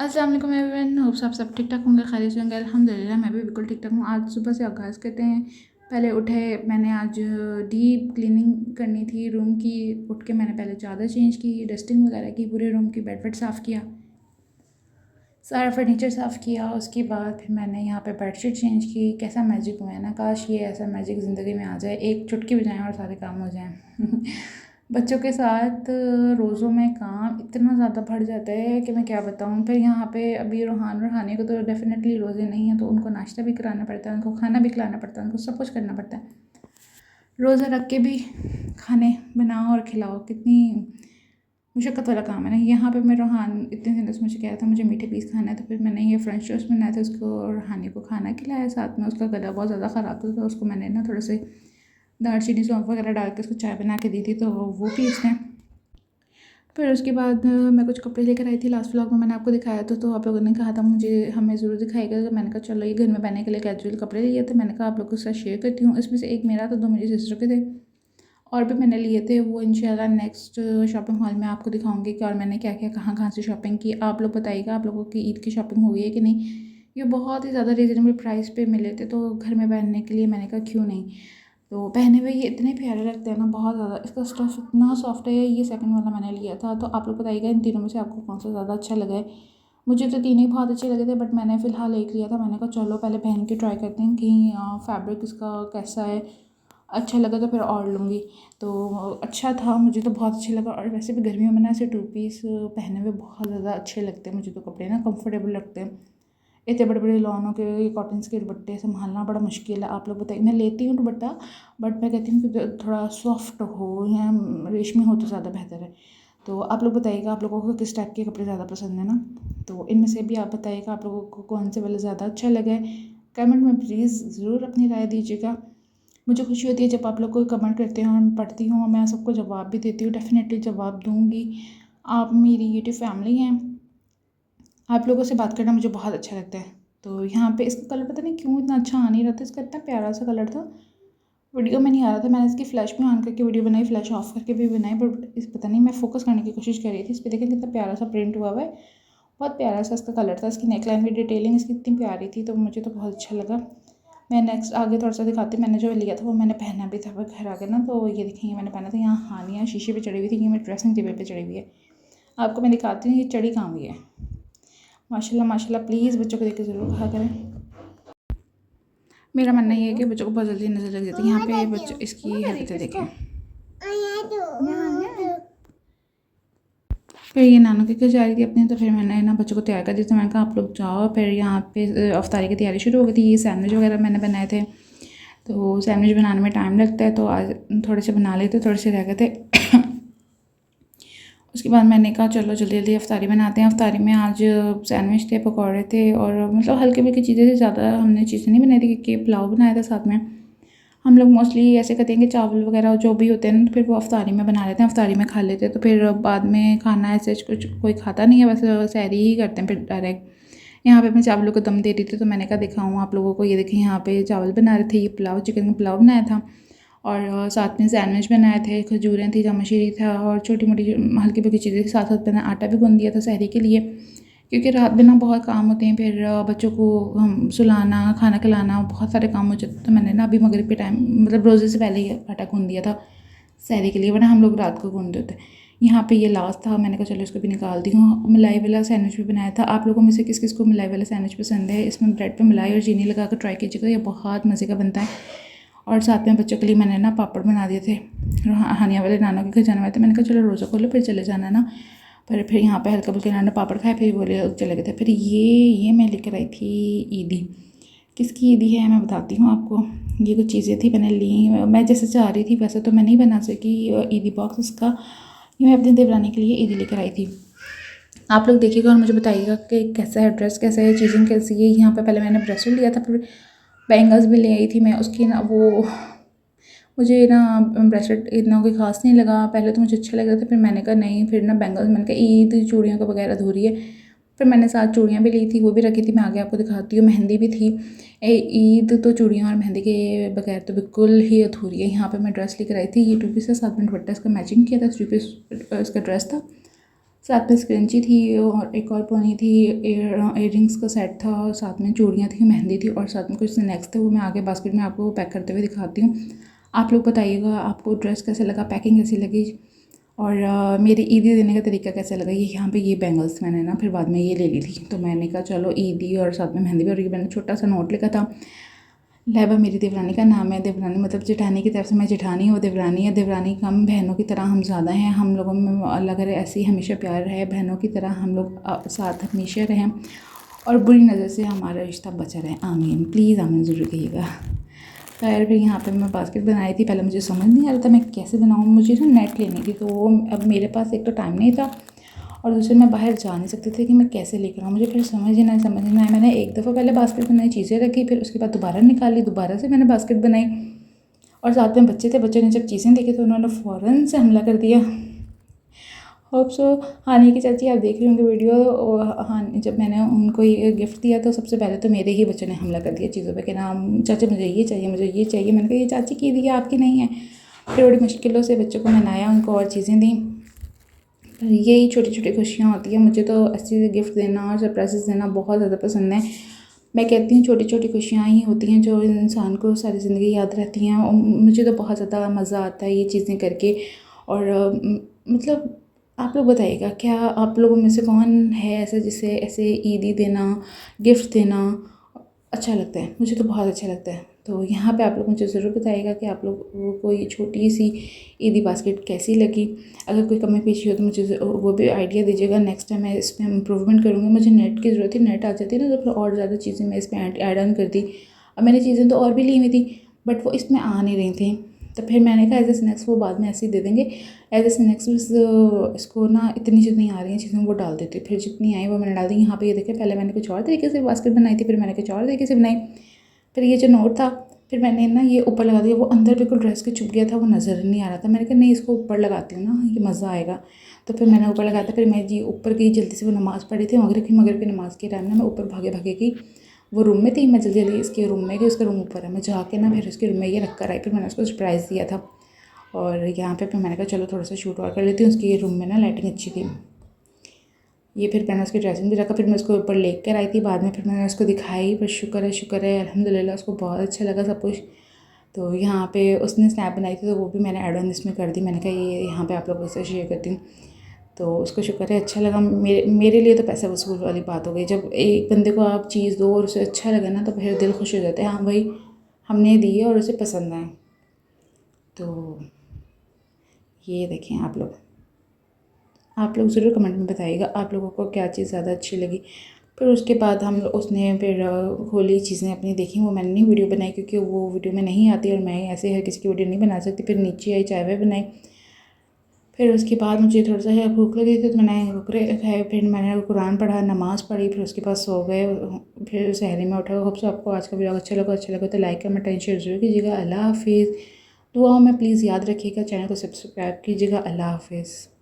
अस्सलाम वालेकुम everyone, hopes आप सब ठीक ठाक होंगे, खैरियत से होंगे। अल्हम्दुलिल्लाह मैं भी बिल्कुल ठीक ठाक हूँ। आज सुबह से आगाज़ करते हैं। पहले उठे, मैंने आज डीप क्लीनिंग करनी थी रूम की। उठ के मैंने पहले चादर चेंज की, डस्टिंग वगैरह की, पूरे रूम की बेड साफ़ किया, सारा फर्नीचर साफ़ किया। उसके बाद फिर मैंने यहाँ पे बेडशीट चेंज की। कैसा मैजिक हुआ है ना, काश ये ऐसा मैजिक ज़िंदगी में आ जाए, एक चुटकी बजाएं और सारे काम हो जाएं। बच्चों के साथ रोज़ों में काम इतना ज़्यादा बढ़ जाता है कि मैं क्या बताऊँ। फिर यहाँ पे अभी रूहान और हानि को तो डेफ़िनेटली रोज़े नहीं हैं, तो उनको नाश्ता भी कराना पड़ता है, उनको खाना भी खिलाना पड़ता है, उनको सब कुछ करना पड़ता है। रोज़ा रख के भी खाने बनाओ और खिलाओ, कितनी मुशक्क़त वाला काम है ना। यहाँ पे मैं रूहान इतने दिनों से मुझे कह रहा था मुझे मीठे पीस खाना है, तो फिर मैंने ये फ्रेंच टोस्ट बनाए थे उसको, और हानि को खाना खिलाया। साथ में उसका गला बहुत ज़्यादा ख़राब था, तो उसको मैंने ना थोड़े से दालचीनी सौंफ वगैरह डाल के उसको चाय बना के दी थी, तो वो पी उसने। फिर उसके बाद मैं कुछ कपड़े लेकर आई थी। लास्ट व्लॉग में मैंने आपको दिखाया था, तो आप लोगों ने कहा था मुझे हमें ज़रूर दिखाएगा, तो मैंने कहा चलो ये घर में पहनने के लिए कैजुअल कपड़े लिए थे। मैंने कहा आप लोगों के साथ शेयर करती हूँ। इसमें से एक मेरा, तो दो मेरी सिस्टर के थे, और भी मैंने लिए थे। वो इंशाल्लाह नेक्स्ट शॉपिंग हॉल में आपको दिखाऊंगी कि और मैंने क्या क्या कहाँ कहाँ से शॉपिंग की। आप लोग बताइएगा आप लोगों की ईद की शॉपिंग हो गई है कि नहीं। ये बहुत ही ज़्यादा रीज़नेबल प्राइस पे मिले थे, तो घर में पहनने के लिए मैंने कहा क्यों नहीं। तो पहने हुए ये इतने प्यारे लगते हैं ना, बहुत ज़्यादा। इसका स्टफ़ इतना सॉफ्ट है। ये सेकंड वाला मैंने लिया था, तो आप लोग बताइएगा इन तीनों में से आपको कौन सा ज़्यादा अच्छा लगा है। मुझे तो तीन ही बहुत अच्छे लगे थे, बट मैंने फ़िलहाल एक लिया था। मैंने कहा चलो पहले पहन के ट्राई करते हैं कि फैब्रिक इसका कैसा है। अच्छा लगा तो फिर और लूँगी। तो अच्छा था, मुझे तो बहुत अच्छा लगा। और वैसे भी गर्मियों में ना ऐसे टू पीस पहने हुए बहुत ज़्यादा अच्छे लगते हैं मुझे, तो कपड़े ना कंफर्टेबल लगते हैं। इतने बड़े बड़े लॉनों के कॉटन के दुपट्टे संभालना बड़ा मुश्किल है। आप लोग बताइए, मैं लेती हूँ दुपट्टा, बट मैं कहती हूँ कि थोड़ा सॉफ्ट हो या रेशमी हो तो ज़्यादा बेहतर है। तो आप लोग बताइएगा आप लोगों को किस टाइप के कपड़े ज़्यादा पसंद है ना। तो इनमें से भी आप बताइएगा आप लोगों को कौन से वाले ज़्यादा अच्छा लगा है। कमेंट में प्लीज़ ज़रूर अपनी राय दीजिएगा। मुझे खुशी होती है जब आप लोग कोई कमेंट करते हैं और मैं पढ़ती हूँ, मैं सबको जवाब भी देती हूँ, डेफ़िनेटली जवाब दूँगी। आप मेरी यूट्यूब फैमिली हैं, आप लोगों से बात करना मुझे बहुत अच्छा लगता है। तो यहाँ पे इसका कलर पता नहीं क्यों इतना अच्छा आ नहीं रहा था। इसका इतना प्यारा सा कलर था, वीडियो में नहीं आ रहा था। मैंने इसकी फ्लैश भी ऑन करके वीडियो बनाई, फ्लैश ऑफ करके भी बनाई, बट इस पता नहीं मैं फोकस करने की कोशिश कर रही थी। इस पर देखें कितना प्यारा सा प्रिंट हुआ हुआ है, बहुत प्यारा सा इसका कलर था। इसकी नेकलाइन भी डिटेलिंग इसकी इतनी प्यारी थी, तो मुझे तो बहुत अच्छा लगा। मैं नेक्स्ट आगे थोड़ा सा दिखाती। मैंने जो लिया था वो मैंने पहना भी था, वो घर आ गया ना, तो ये देखेंगे मैंने पहना था। यहाँ हानिया शीशे पे चढ़ी हुई थी, ये मेरे ड्रेसिंग टेबल पे चढ़ी हुई है। आपको मैं दिखाती हूँ ये चढ़ी कहाँ हुई है। माशाल्लाह माशाल्लाह, प्लीज़ बच्चों को देख के ज़रूर कहा करें। मेरा मानना ये है कि बच्चों को बहुत जल्दी नज़र लग जाती है। यहाँ पे बच्चों इसकी हरकतें देखें। फिर ये नानू के घर जा रही थी अपने, तो फिर मैंने ना बच्चों को तैयार कर दिया था। मैंने कहा आप लोग जाओ। फिर यहाँ पे अफ्तारी की तैयारी शुरू हो गई थी। ये सैंडविच वगैरह मैंने बनाए थे, तो सैंडविच बनाने में टाइम लगता है, तो आज थोड़े से बना लेते, थोड़े से रह गए थे। उसके बाद मैंने कहा चलो जल्दी जल्दी अफ्तारी बनाते हैं। अफ्तारी में आज सैंडविच थे, पकौड़े थे, और मतलब हल्की फुल्की चीज़ें थी, ज़्यादा हमने चीज़ें नहीं बनाई थी, क्योंकि पुलाव बनाया था साथ में। हम लोग मोस्टली ऐसे करते हैं कि चावल वगैरह जो भी होते हैं ना, तो फिर वो अफ्तारी में बना लेते हैं, अफ्तारी में खा लेते हैं। तो फिर बाद में खाना ऐसे कुछ कोई खाता नहीं है, बस सहरी ही करते हैं फिर डायरेक्ट। यहाँ पे मैं चावलों को दम दे रही थी, तो मैंने कहा दिखाऊँ आप लोगों को। ये देखें यहाँ पे चावल बना रहे थे, ये पुलाव, चिकन का पुलाव बनाया था, और साथ में सैंडविच बनाए थे, खजूरें थी, जामशीरी था, और छोटी मोटी हल्की फुल्की चीज़ें थी। साथ साथ मैंने आटा भी गूंद दिया था सहरी के लिए, क्योंकि रात में ना बहुत काम होते हैं। फिर बच्चों को हम सुलाना, खाना खिलाना, बहुत सारे काम हो जाते। तो मैंने ना अभी मगरिब के टाइम मतलब रोज़े से पहले ही आटा गूंद दिया था सहरी के लिए, वरना हम लोग रात को गूंद देते। यहाँ पे ये लास्ट था, मैंने कहा चलो इसको भी निकाल दी हूँ। मलाई वाला सैंडविच भी बनाया था। आप लोगों में से किस किस को मलाई वाला सैंडविच पसंद है। इसमें ब्रेड पे मलाई और चीनी लगा कर ट्राई कीजिएगा, ये बहुत मज़े का बनता है। और साथ में बच्चों के लिए मैंने ना पापड़ बना दिए थे। हानिया वाले नाना के घर जाने वाले थे, मैंने कहा चलो रोज़ा खोलो फिर चले जाना ना। पर फिर यहाँ पे हल्का फुल्का नाना पापड़ खाए, फिर बोले चले गए थे। फिर ये मैं लेकर आई थी ईदी। किसकी ईदी है मैं बताती हूँ आपको। ये कुछ चीज़ें थी मैंने ली, मैं जैसे चाह रही थी वैसे तो मैं नहीं बना सकी ईदी बॉक्स इसका। ये मैं अपनी देवरानी के लिए ईदी लेकर आई थी। आप लोग देखिएगा और मुझे बताइएगा कि कैसा है ड्रेस, कैसा है चीज़ें, कैसी है। यहाँ पे पहले मैंने ब्रेसलेट लिया था, फिर बैंगल्स भी ले आई थी मैं। उसकी ना वो मुझे ना ब्रेसलेट इतना कोई ख़ास नहीं लगा। पहले तो मुझे अच्छा लग रहा था, फिर मैंने कहा नहीं, फिर ना बैंगल्स, मैंने कहा ईद चूड़ियों का वगैरह अधूरी है। फिर मैंने साथ चूड़ियाँ भी ली थी, वो भी रखी थी, मैं आगे आपको दिखाती हूँ। मेहंदी भी थी। ईद तो चूड़ियाँ और मेहंदी के बगैर तो बिल्कुल ही अधूरी है। यहाँ पे मैं ड्रेस लेकर आई थी, ये टू पीस है, साथ में दुपट्टा इसका मैचिंग किया था, थ्री पीस इसका ड्रेस था। साथ में स्क्रंची थी और एक और पौनी थी, इयररिंग्स का सेट था और साथ में चूड़ियाँ थी, मेहंदी थी और साथ में कुछ स्नैक्स थे। वो मैं आगे बास्केट में आपको पैक करते हुए दिखाती हूँ। आप लोग बताइएगा आपको ड्रेस कैसे लगा, पैकिंग कैसी लगी और मेरी ईदी देने का तरीका कैसा लगा। ये यहाँ पे ये बैंगल्स मैंने ना फिर बाद में ये ले ली थी, तो मैंने कहा चलो ईदी और साथ में मेहंदी भी। और ये मैंने छोटा सा नोट लिखा था, लहबा मेरी देवरानी का नाम है। देवरानी मतलब जेठानी की तरफ से मैं जेठानी हूँ, देवरानी है। देवरानी कम, बहनों की तरह हम ज़्यादा हैं। हम लोगों में अल्लाह करे ऐसे ही हमेशा प्यार रहे, बहनों की तरह हम लोग साथ हमेशा रहें और बुरी नज़र से हमारा रिश्ता बचा रहे। आमीन, प्लीज़ आमीन ज़रूर कहिएगा। खैर फिर यहाँ पे मैं बास्केट बनाई थी। पहले मुझे समझ नहीं आ रहा था मैं कैसे बनाऊँ, मुझे ना नेट लेनी थी। तो अब मेरे पास एक तो टाइम नहीं था और दूसरे मैं बाहर जा नहीं सकती थी कि मैं कैसे लेकर आऊँ। मुझे फिर समझ ही ना आया। मैंने एक दफ़ा पहले बास्केट बनाई, चीज़ें रखी, फिर उसके बाद दोबारा निकाली, दोबारा से मैंने बास्केट बनाई और साथ में बच्चे थे। बच्चों ने जब चीज़ें देखी तो उन्होंने फ़ौरन से हमला कर दिया। होप सो हानि की चाची आप देख रही होंगे वीडियो। और हानि, जब मैंने उनको ये गिफ्ट दिया तो सबसे पहले तो मेरे ही बच्चों ने हमला कर दिया चीज़ों पे कि ना चाचा मुझे ये चाहिए, मुझे ये चाहिए। मैंने कहा ये चाची की दी है, आपकी नहीं है। फिर बड़ी मुश्किलों से बच्चों को मनाया, उनको और चीज़ें दी। यही छोटी छोटी खुशियाँ होती हैं। मुझे तो ऐसे गिफ्ट देना और सरप्राइजेस देना बहुत ज़्यादा पसंद है। मैं कहती हूँ छोटी छोटी खुशियाँ ही होती हैं जो इंसान को सारी ज़िंदगी याद रहती हैं। और मुझे तो बहुत ज़्यादा मज़ा आता है ये चीज़ें करके। और मतलब आप लोग बताइएगा, क्या आप लोगों में से कौन है ऐसा जिसे ऐसे ईदी देना, गिफ्ट देना अच्छा लगता है? मुझे तो बहुत अच्छा लगता है। तो यहाँ पे आप लोग मुझे ज़रूर बताइएगा कि आप लोगों को ये छोटी सी ईदी बास्केट कैसी लगी। अगर कोई कमी पेशी हो तो मुझे वो भी आइडिया दीजिएगा। नेक्स्ट टाइम मैं इसमें इम्प्रूवमेंट करूँगी। मुझे नेट की ज़रूरत थी, नेट आ जाती है ना तो फिर और ज़्यादा चीज़ें मैं इसमें ऐड ऑन कर दी। अब मैंने चीज़ें तो और भी ली हुई थी बट वो इसमें आ नहीं रही थी। तो फिर मैंने कहा एज ए स्नैक्स वो बाद में ऐसे ही दे देंगे। एज ए स्नैक्स इसको ना इतनी जितनी आ रही हैं चीज़ें वो डाल देती, फिर जितनी आई वो मैंने डाल दी। यहाँ पे ये देखें, पहले मैंने कुछ और तरीके से बास्केट बनाई थी, फिर मैंने कुछ और तरीके से बनाई। फिर ये जो नोट था फिर मैंने ना ये ऊपर लगा दिया, वो अंदर बिल्कुल ड्रेस के छुप गया था, वो नज़र नहीं आ रहा था। मैंने कहा नहीं इसको ऊपर लगाती हूँ ना, ये मज़ा आएगा। तो फिर मैंने ऊपर लगाया था। फिर मैं जी ऊपर गई जल्दी से, वो नमाज़ पढ़ी थी मगरिब की नमाज़ के टाइम ना मैं ऊपर भागे भागे गई। वो रूम में थी, मैं जल्दी जल्दी इसके रूम में गई, उसका रूम ऊपर है। मैं जाके ना फिर उसके रूम में ये रख कर आई। फिर मैंने उसको सरप्राइज़ दिया था और यहाँ पे फिर मैंने कहा चलो थोड़ा सा शूट और कर लेती हूँ। उसके रूम में ना लाइटिंग अच्छी थी। ये फिर मैंने उसकी ड्रेसिंग भी रखा, फिर मैं उसको ऊपर लेकर आई थी। बाद में फिर मैंने उसको दिखाई, पर शुक्र है अल्हम्दुलिल्लाह उसको बहुत अच्छा लगा सब कुछ। तो यहाँ पे उसने स्नैप बनाई थी तो वो भी मैंने ऐड ऑन इसमें कर दी। मैंने कहा ये यहाँ पे आप लोगों से शेयर करती हूँ। तो उसको शुक्र है अच्छा लगा। मेरे लिए तो पैसा वसूल वाली बात हो गई। जब एक बंदे को आप चीज़ दो और उसे अच्छा लगे ना तो फिर दिल खुश हो जाता है, हाँ भाई हमने दी है और उसे पसंद आए। तो ये देखें आप लोग ज़रूर कमेंट में बताइएगा आप लोगों को क्या चीज़ ज़्यादा अच्छी लगी। फिर उसके बाद उसने फिर खोली चीज़ें अपनी देखी। वो मैंने नहीं वीडियो बनाई क्योंकि वो वीडियो में नहीं आती और मैं ऐसे हर किसी की वीडियो नहीं बना सकती। फिर नीचे आई, चाय वाय बनाई। फिर उसके बाद मुझे थोड़ा सा भूख लगी थी तो मैंने कुरकुरे खाए। फिर मैंने कुरान पढ़ा, नमाज़ पढ़ी, फिर उसके बाद सो गए। फिर सहरी में उठा। होप सो आपको आज का वीडियो अच्छा लगा तो लाइक कमेंट एंड शेयर जरूर कीजिएगा। अल्लाह हाफिज़। दुआओं में प्लीज़ याद रखिएगा, चैनल को सब्सक्राइब कीजिएगा। अल्लाह हाफिज़।